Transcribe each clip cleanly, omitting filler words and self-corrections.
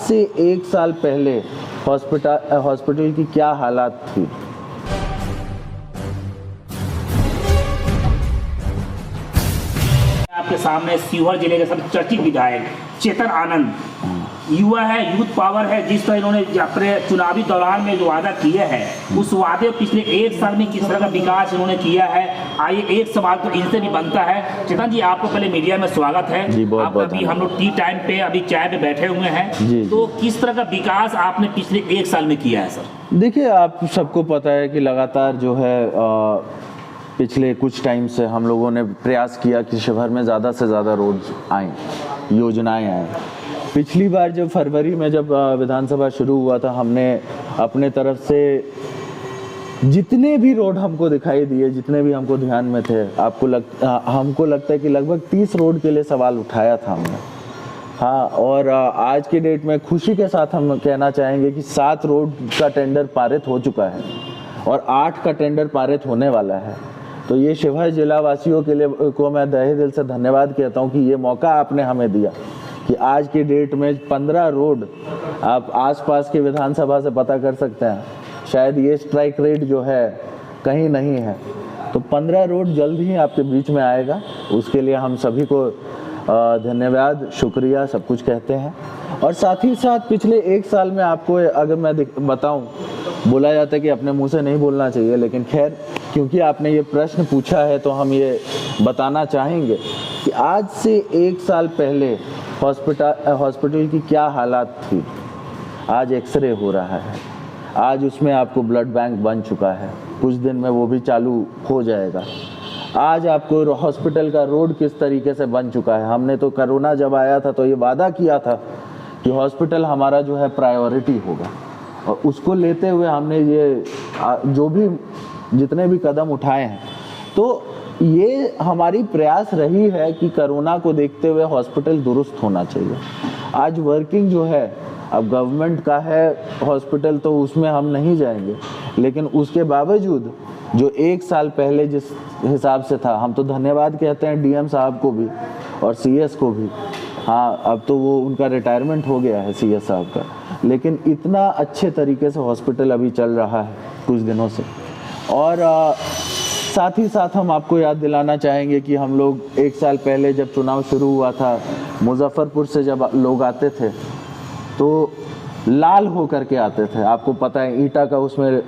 से 1 साल पहले हॉस्पिटल की क्या हालात थी? आपके सामने सीहोर जिले के सबसे चर्चित विधायक चेतन आनंद युवा है, यूथ पावर है। जिस तरह इन्होंने अपने चुनावी दौरान में जो वादा किए हैं उस वादे पिछले 1 साल में किस तरह का विकास इन्होंने किया है, आइए एक सवाल तो इनसे भी बनता है। चेतन जी, आपको पहले मीडिया में स्वागत है जी, बहुत आप बहुत अभी हम लोग टी टाइम पे अभी चाय पे बैठे हुए हैं, तो किस तरह का विकास आपने पिछले 1 साल में किया है सर? देखिए, आप सबको पता है कि लगातार जो है पिछले कुछ टाइम से हम लोगों ने प्रयास किया कि शहर में ज़्यादा से ज़्यादा रोड आएँ, योजनाएं आएँ। पिछली बार जब फरवरी में जब विधानसभा शुरू हुआ था, हमने अपने तरफ से जितने भी रोड हमको दिखाई दिए, जितने भी हमको ध्यान में थे, हमको लगता है कि लगभग 30 रोड के लिए सवाल उठाया था हमने। हाँ, और आज के डेट में खुशी के साथ हम कहना चाहेंगे कि 7 रोड का टेंडर पारित हो चुका है और 8 का टेंडर पारित होने वाला है। तो ये शिवहर जिला वासियों के लिए को मैं तहे दिल से धन्यवाद कहता हूँ कि ये मौका आपने हमें दिया कि आज की डेट में 15 रोड आप आसपास के विधानसभा से पता कर सकते हैं, शायद ये स्ट्राइक रेट जो है कहीं नहीं है। तो 15 रोड जल्द ही आपके बीच में आएगा, उसके लिए हम सभी को धन्यवाद, शुक्रिया, सब कुछ कहते हैं। और साथ ही साथ पिछले 1 साल में आपको अगर मैं बताऊं, बोला जाता है कि अपने मुंह से नहीं बोलना चाहिए, लेकिन खैर क्योंकि आपने ये प्रश्न पूछा है तो हम ये बताना चाहेंगे कि आज से 1 साल पहले हॉस्पिटल की क्या हालात थी। आज एक्सरे हो रहा है, आज उसमें आपको ब्लड बैंक बन चुका है, कुछ दिन में वो भी चालू हो जाएगा। आज आपको हॉस्पिटल का रोड किस तरीके से बन चुका है। हमने तो कोरोना जब आया था तो ये वादा किया था कि हॉस्पिटल हमारा जो है प्रायोरिटी होगा, और उसको लेते हुए हमने ये जो भी जितने भी कदम उठाए हैं, तो ये हमारी प्रयास रही है कि कोरोना को देखते हुए हॉस्पिटल दुरुस्त होना चाहिए। आज वर्किंग जो है, अब गवर्नमेंट का है हॉस्पिटल तो उसमें हम नहीं जाएंगे, लेकिन उसके बावजूद जो 1 साल पहले जिस हिसाब से था, हम तो धन्यवाद कहते हैं डीएम साहब को भी और सीएस को भी। हाँ, अब तो वो उनका रिटायरमेंट हो गया है सीएस साहब का, लेकिन इतना अच्छे तरीके से हॉस्पिटल अभी चल रहा है कुछ दिनों से। और साथ ही साथ हम आपको याद दिलाना चाहेंगे कि हम लोग 1 साल पहले जब चुनाव शुरू हुआ था, मुजफ्फरपुर से जब लोग आते थे तो लाल हो करके आते थे। आपको पता है ईंटा का उसमें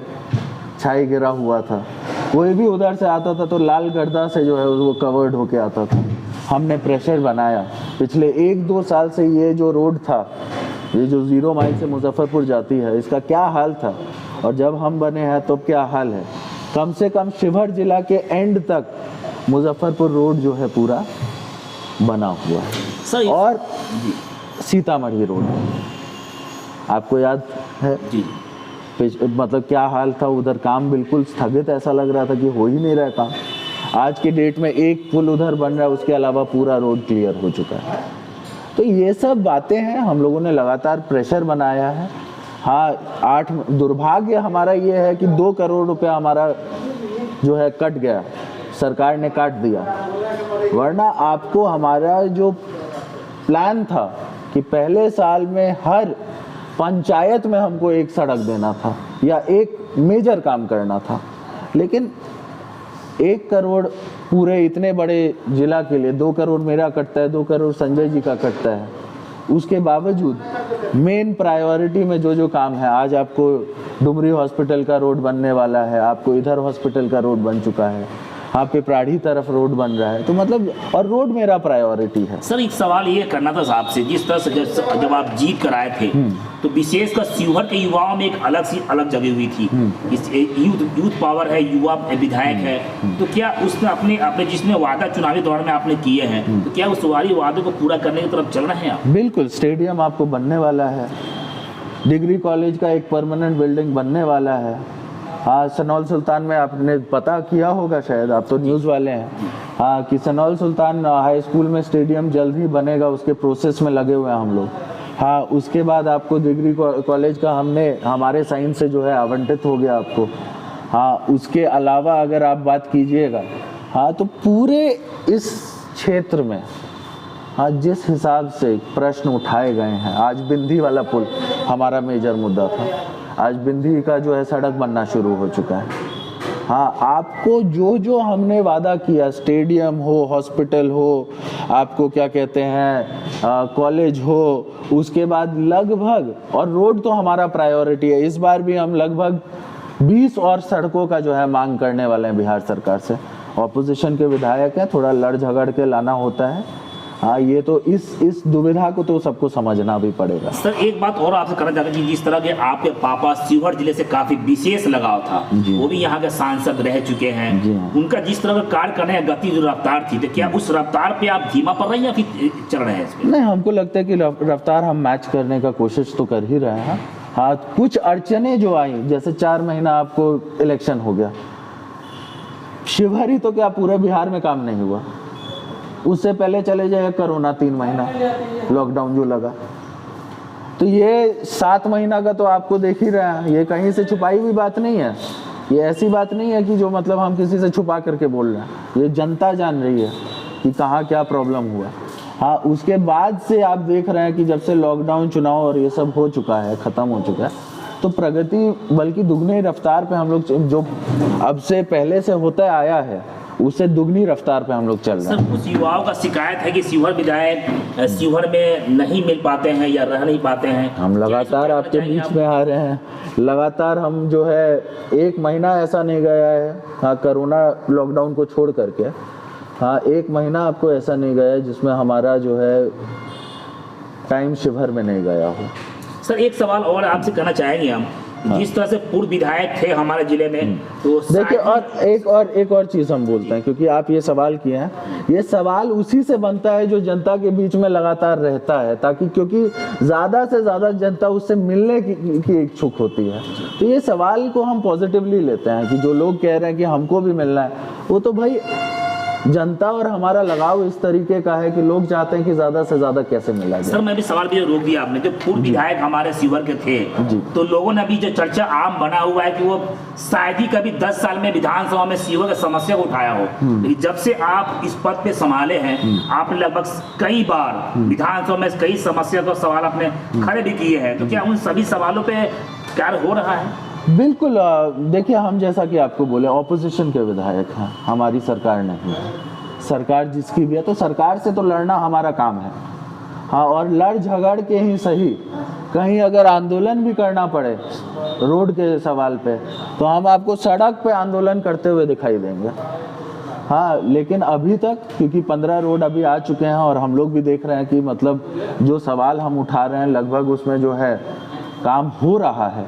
छाई गिरा हुआ था, कोई भी उधर से आता था तो लाल गर्दा से जो है वो कवर्ड होके आता था। हमने प्रेशर बनाया पिछले 1-2 साल से। ये जो रोड था, ये जो 0 माइल से मुजफ्फरपुर जाती है, इसका क्या हाल था, और जब हम बने हैं तो क्या हाल है। कम से कम शिवहर जिला के एंड तक मुजफ्फरपुर रोड जो है पूरा बना हुआ है। और सीतामढ़ी रोड आपको याद है जी, मतलब क्या हाल था उधर, काम बिल्कुल स्थगित, ऐसा लग रहा था कि हो ही नहीं रहा काम। आज के डेट में एक पुल उधर बन रहा है, उसके अलावा पूरा रोड क्लियर हो चुका है। तो ये सब बातें हैं, हम लोगों ने लगातार प्रेशर बनाया है। हाँ, दुर्भाग्य हमारा ये है कि 2 करोड़ रुपया हमारा जो है कट गया, सरकार ने काट दिया। वरना आपको हमारा जो प्लान था कि पहले साल में हर पंचायत में हमको एक सड़क देना था या एक मेजर काम करना था, लेकिन 1 करोड़ पूरे इतने बड़े जिला के लिए, 2 करोड़ मेरा कटता है, 2 करोड़ संजय जी का कटता है। उसके बावजूद मेन प्रायोरिटी में जो काम है, आज आपको डुमरी हॉस्पिटल का रोड बनने वाला है, आपको इधर हॉस्पिटल का रोड बन चुका है, यहाँ पे प्राढ़ी तरफ रोड बन रहा है, तो मतलब और रोड मेरा प्रायोरिटी है। सर एक सवाल ये करना था साहब से, जिस तरह से जब आप जीत कर आए थे तो विशेषकर शिवहर के युवाओं में एक अलग जगह हुई थी। इस यूथ पावर है, युवा विधायक है, तो क्या उसने अपने जिसने वादा चुनावी दौर में आपने किए हैं, तो क्या उस वाली वादों को पूरा करने की तरफ चल रहे हैं आप? बिल्कुल, स्टेडियम आपको बनने वाला है, डिग्री कॉलेज का एक परमानेंट बिल्डिंग बनने वाला है। हाँ, सनौल सुल्तान में आपने पता किया होगा, शायद आप तो न्यूज़ वाले हैं, हाँ, कि सनौल सुल्तान हाई स्कूल में स्टेडियम जल्द ही बनेगा, उसके प्रोसेस में लगे हुए हैं हम लोग। हाँ, उसके बाद आपको डिग्री कॉलेज का हमारे साइन से जो है आवंटित हो गया आपको। हाँ, उसके अलावा अगर आप बात कीजिएगा, हाँ, तो पूरे इस क्षेत्र में हाँ, जिस हिसाब से प्रश्न उठाए गए हैं, आज बिंदी वाला पुल हमारा मेजर मुद्दा था, आज बिंदी का जो है सड़क बनना शुरू हो चुका है। हाँ, आपको जो जो हमने वादा किया, स्टेडियम हो, हॉस्पिटल हो, आपको क्या कहते हैं कॉलेज हो, उसके बाद लगभग, और रोड तो हमारा प्रायोरिटी है, इस बार भी हम लगभग 20 और सड़कों का जो है मांग करने वाले हैं बिहार सरकार से। ऑपोजिशन के विधायक हैं, थोड़ा लड़ झगड़ के लाना होता है। हाँ, ये तो इस दुविधा को तो सबको समझना भी पड़ेगा। सर एक बात और आपसे करना चाहता हूँ कि जिस तरह के आपके पापा शिवहर जिले से काफी विशेष लगाव था, वो भी यहाँ के सांसद रह चुके हैं, उनका जिस तरह का कार्य करने की गति जो रफ्तार थी, तो क्या उस रफ्तार पे आप धीमा पड़ रहे हैं या फिर चल रहे हैं इस पे? नहीं, हमको लगता है कि रफ्तार हम मैच करने का कोशिश तो कर ही रहे हैं। हाँ, कुछ अड़चने जो आई, जैसे 4 महीना आपको इलेक्शन हो गया, शिवहर ही तो क्या पूरे बिहार में काम नहीं हुआ। उससे पहले चले जाए कोरोना, 3 महीना लॉकडाउन जो लगा, तो ये 7 महीना का तो आपको देख ही रहे हैं। ये कहीं से छुपाई हुई बात नहीं है, ये ऐसी बात नहीं है कि जो मतलब हम किसी से छुपा करके बोल रहे हैं। ये जनता जान रही है कि कहाँ क्या प्रॉब्लम हुआ। हाँ, उसके बाद से आप देख रहे हैं कि जब से लॉकडाउन, चुनाव और ये सब हो चुका है, ख़त्म हो चुका है, तो प्रगति बल्कि दुगनी रफ्तार पे हम लोग, जो अब से पहले से होता आया है उससे दुगनी रफ्तार पे हम लोग चल रहे हैं। सर कुछ युवाओं का शिकायत है कि शिवहर विधायक शिवहर में नहीं मिल पाते हैं या रह नहीं पाते हैं। हम लगातार आपके बीच में आ रहे हैं, लगातार हम जो है 1 महीना ऐसा नहीं गया है, हाँ कोरोना लॉकडाउन को छोड़ करके, हाँ 1 महीना आपको ऐसा नहीं गया है जिसमें हमारा जो है टाइम शिवहर में नहीं गया हो। सर एक सवाल और आपसे कहना चाहेंगे हम, जिस तरह से पूर्व विधायक थे हमारे जिले में, तो देखिए, और एक और चीज हम बोलते हैं, क्योंकि आप ये सवाल किए हैं, ये सवाल उसी से बनता है जो जनता के बीच में लगातार रहता है, ताकि क्योंकि ज्यादा से ज्यादा जनता उससे मिलने की इच्छुक होती है। तो ये सवाल को हम पॉजिटिवली लेते हैं कि जो लोग कह रहे हैं कि हमको भी मिलना है, वो तो भाई जनता और हमारा लगाव इस तरीके का है कि लोग चाहते हैं कि ज्यादा से ज्यादा कैसे मिला जाए। सर मैं भी सवाल भी रोक दिया आपने, जो पूर्व विधायक हमारे शिवहर के थे, तो लोगों ने अभी जो चर्चा आम बना हुआ है कि वो शायद ही कभी 10 साल में विधानसभा में शिवहर की समस्या को उठाया हो, लेकिन जब से आप इस पद पे संभाले हैं, आपने लगभग कई बार विधानसभा में कई समस्या का सवाल आपने खड़े भी किए हैं, तो क्या उन सभी सवालों पे कार्य हो रहा है? बिल्कुल, देखिए, हम जैसा कि आपको बोले ऑपोजिशन के विधायक हैं, हमारी सरकार नहीं है। सरकार जिसकी भी है, तो सरकार से तो लड़ना हमारा काम है। हाँ, और लड़ झगड़ के ही सही, कहीं अगर आंदोलन भी करना पड़े रोड के सवाल पे, तो हम आपको सड़क पे आंदोलन करते हुए दिखाई देंगे। हाँ, लेकिन अभी तक क्योंकि 15 रोड अभी आ चुके हैं और हम लोग भी देख रहे हैं कि मतलब जो सवाल हम उठा रहे हैं लगभग उसमें जो है काम हो रहा है।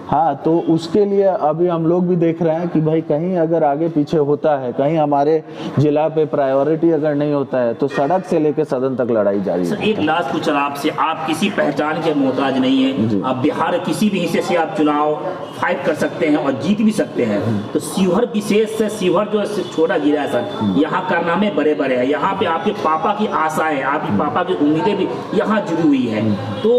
हाँ, तो उसके लिए अभी हम लोग भी देख रहे हैं कि भाई कहीं अगर आगे पीछे होता है, कहीं हमारे जिला पे प्रायोरिटी अगर नहीं होता है, तो सड़क से लेकर सदन तक लड़ाई जारी है। सर एक लास्ट पूछा आपसे, आप किसी पहचान के मोहताज नहीं है, आप बिहार किसी भी हिस्से से आप चुनाव फाइट कर सकते हैं और जीत भी सकते हैं। तो शिवहर विशेष से, शिवहर जो छोटा जिला है सर, यहाँ कारनामे बड़े बड़े हैं, यहाँ पे आपके पापा की आशाएं, आपके पापा की उम्मीदें भी यहाँ जुड़ी हुई है। तो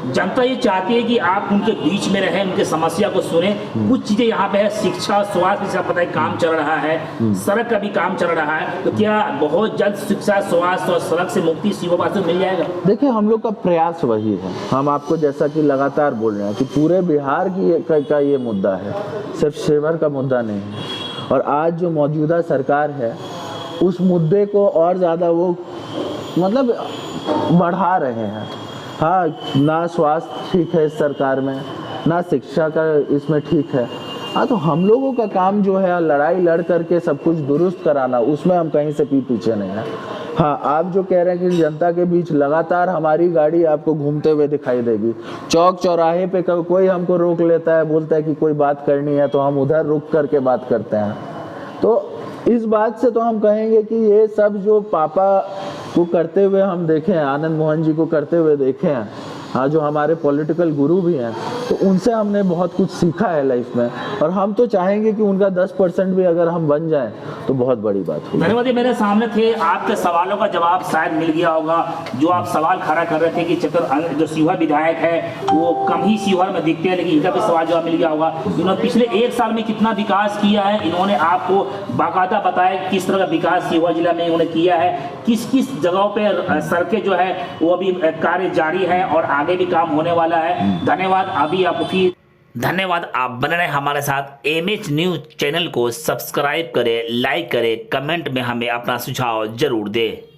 जनता ये चाहती है कि आप उनके बीच में रहें, उनके समस्या को सुने। कुछ चीजें यहाँ पे है, शिक्षा, स्वास्थ्य से पता है काम चल रहा है, सड़क का भी काम चल रहा है, तो क्या बहुत जल्द शिक्षा, स्वास्थ्य और सड़क से मुक्ति शिवहर में मिल जाएगा? देखिए, हम लोग का प्रयास वही है। हम आपको जैसा कि लगातार बोल रहे हैं कि पूरे बिहार का ये मुद्दा है, सिर्फ शिवहर का मुद्दा नहीं है। और आज जो मौजूदा सरकार है उस मुद्दे को और ज़्यादा वो मतलब बढ़ा रहे हैं। हाँ, ना स्वास्थ्य ठीक है इस सरकार में, ना शिक्षा का इसमें ठीक है। हाँ, तो हम लोगों का काम जो है लड़ाई लड़ करके सब कुछ दुरुस्त कराना, उसमें हम कहीं से पीछे नहीं है। हाँ, आप जो कह रहे हैं कि जनता के बीच लगातार हमारी गाड़ी आपको घूमते हुए दिखाई देगी, चौक चौराहे पे कोई हमको रोक लेता है, बोलता है कि कोई बात करनी है, तो हम उधर रुक करके बात करते हैं। तो इस बात से तो हम कहेंगे कि ये सब जो पापा को करते हुए हम देखे हैं, आनंद मोहन जी को करते हुए देखे हैं, हाँ, जो हमारे पॉलिटिकल गुरु भी हैं, तो उनसे हमने बहुत कुछ सीखा है लाइफ में। और हम तो चाहेंगे कि उनका 10% भी अगर हम बन जाएं तो बहुत बड़ी बात हुई। धन्यवाद। मेरे सामने थे, आपके सवालों का जवाब शायद मिल गया होगा। जो आप सवाल खड़ा कर रहे थे कि जो शिवहर विधायक है वो कम ही शिवहर में दिखते हैं, लेकिन इनका भी सवाल जवाब मिल गया होगा। इन्होंने पिछले 1 साल में कितना विकास किया है, इन्होंने आपको बाकायदा बताया किस तरह का विकास शिवहर जिला में इन्होंने किया है, किस किस जगहों पे सड़कें जो है वो अभी कार्य जारी है और आगे भी काम होने वाला है। धन्यवाद। अभी आपको फिर धन्यवाद। आप बने रहे हमारे साथ। MH न्यूज चैनल को सब्सक्राइब करें, लाइक करें, कमेंट में हमें अपना सुझाव जरूर दें।